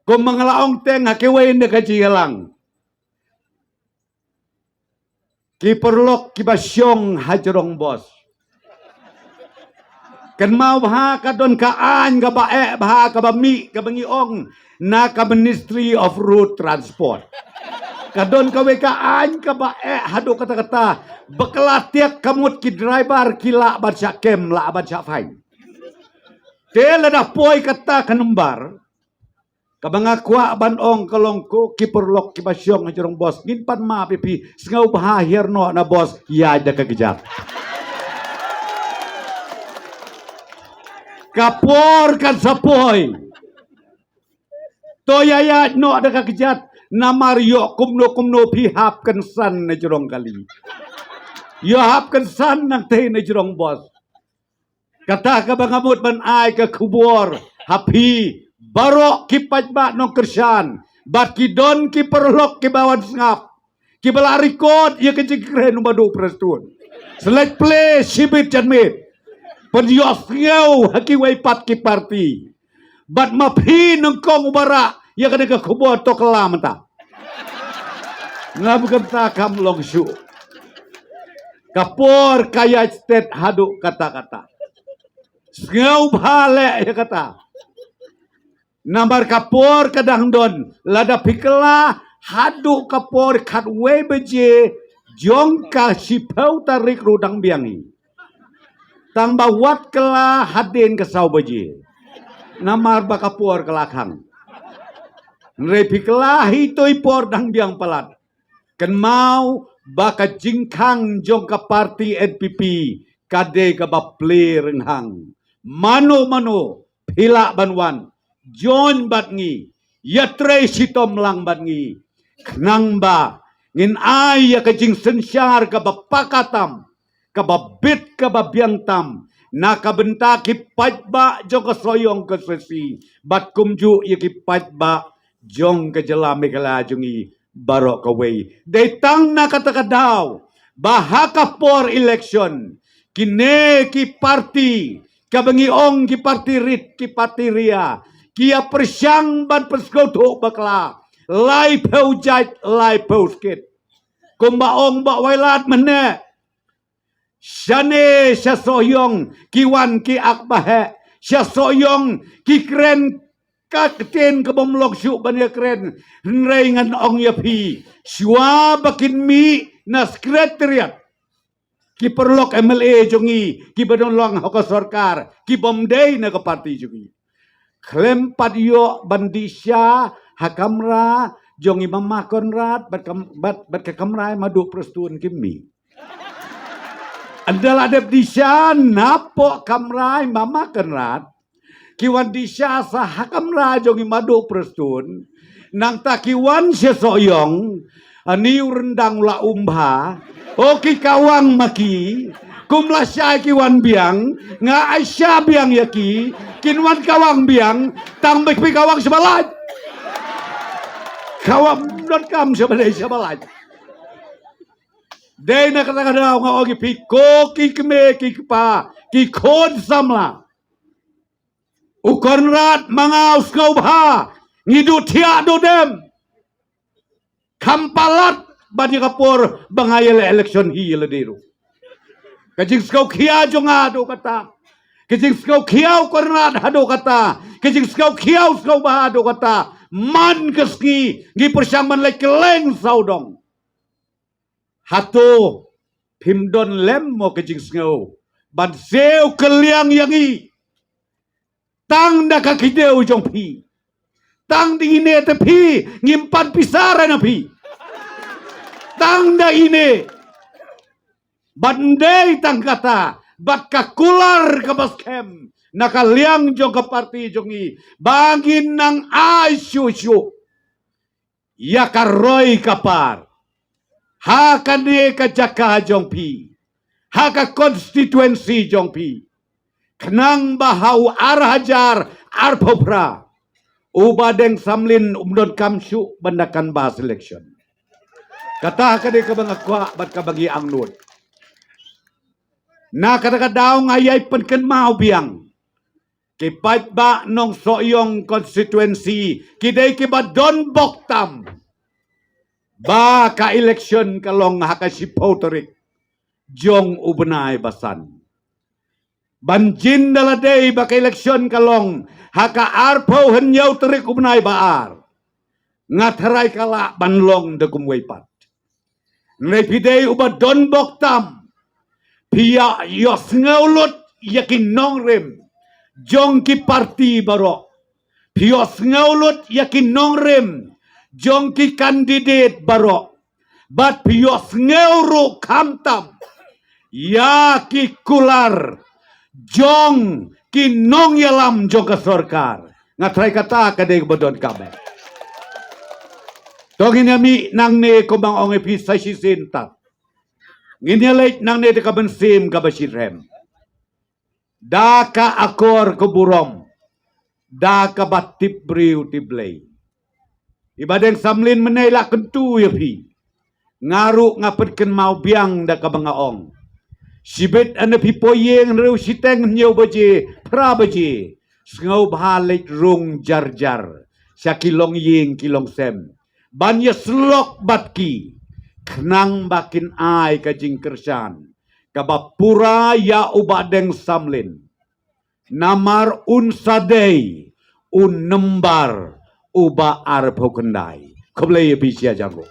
Kung mga laong teng hakiway na kajigalang. Kiperlok kibasyong hajarong bos. Kan mau baha kadon kaan ka bae baha ka bami ka bangiong na ka Ministry of Road Transport. Kadon ka kaan ka bae hado kata-kata baklatiak kamut ki driver kila baca kem la baca fine. Tela dah poi kata kanumbar. Kabanga kwa banong kalongko kiperlok kibasyong hajarong bos ginpan ma pipi sengau baha hirno na bos ya ada kagejat. Kapor kan sapoy. Toyaya no ada kagejat na Mario kumno pihap kan san na jerong kali. Yo hap kan san nang teh na jerong bos. Kata kabangamut man ay ka kubor hapi barok kipat ba nong kersan, bat kidon kiperlok kibawan sengap, kibala record ya kejikren umadu prestun, select play sibit janmit, pendios ngau hakiway pat kiparti, bat mapi nengkong ubara ya kena ke kubur to kelam ta, ngabukan takam longshu, kapor kaya stet haduk kata-kata, ngau balik ya kata. Nambar kapor kadang don lada pikela hadu kapor katwe beje jongka sipau tarik rudang biangi tambah wat kela hadin kesau beje namar bakapor kelakang repikela hitoi por dang biang pelat ken mau baka jingkang jongka parti NPP kade kabaple renghang mano pila banwan John batngi, yatre sitom lang batngi, knang ba, ngin ay ya kajing sensyar kabapakatam, kababit kababiangtam, nakabenta kipat ba jong kasoyong kasesi, bat kumju ya kipat ba jong kajalami kalajungi barok kaway. Daytang nakatakadaw, bahaka por election, kine ki party, kabangiong ki party rit ki party ria, kia persyang ban perskoto bakla lai peu jait lai peu skit kumbaong ba wailat mene syane syasoyong kiwan ki akbahe syasoyong ki kren kakten kebomlok syuk ban ya kren nrengan ong yapi syua bakin mi na sekretariat ki perlok MLA jongi ki badon long hoko sarkar ki bomdei na ke parti jongi Klem padio bandisya hakamra jongi mama Konrad bat kekamrai madu prestun kimi. Adalah debdisya napo kamrai mama Konrad kiwan disya sa hakamra jongi madu prestun nang takiwan sesoyong ani rendang la umbha oki kawang maki kumla syai kiwan biang nga Aisyah biang yaki kinwan kawang biang tambik pi kawang sebalaj kawang don kam sebalaj day na kata-kata nga ogi pi koki keme ki pa ki kon samla ukonrat mga uskaw bha ngidut hiya dodem kampalat bani kapor bangayel election hiyel diru kajing skau kia jong ado kata kajing skau kiau kornat hado kata kajing skau kiau skau bahado kata man keski gi persyaman lek keleng saudong hato pimdon lem mo kajing skau ban seu keliang yangi tang da kakideu jong pi tang di ine te pi ngimpan pisara na pi tang da ine bandai tang kata bat kakular ke baskem nakaliang jong ke parti jongi bangin nang ay syusyu ya karoi kapar hakane ka jaka jong pi haka konstituensi jong pi kenang bahau arhajar arpopra ubadeng samlin umdon kamsyu bandakan bahas election kata kade ka bang akwa bat ka bagi angnut na kata-kata daw ngayay penken mau biang Kipat ba nong soyong constituency, kiday kiba Don Boktam, ba ka eleksyon kalong hakasipotorik, jong ubnay basan. Banjin daladay ba ka eleksyon kalong haka arpo henyaw terik ubnay baar. Ngataray kala banlong de kumwaypat. Naipiday uba Don Boktam, piya yos ngaulut yakin nongrem, jong ki parti baro. Pios ngaulut yakin nongrem, jong ki kandidat baro. Bat pios ngauru kamtam, ya ki kular, jong ki nong yalam jong ka sorkar. Ngatray kata kadai badon kabe. Tongin yami nang ne kumang ong episay si sintat. Nginyalit nang ne kabensim kabasirem. Da ka akor kuburom. Da ka batip briw tiblay. Ibadeng samlin menela kentu yapi. Ngaru ngapetken mau biang da ka bangaong. Sibet ane pipoyeng rew siteng nyaw baje pra baje. Sngau balik rung jar-jar. Sya kilong ying kilong sem. Banya selok batki. Kenang bakin ay kajing kersan. Kabapura ya ubadeng samlin. Namar unsadei. Un nembar uba arep hokendai. Keblai bisya jago.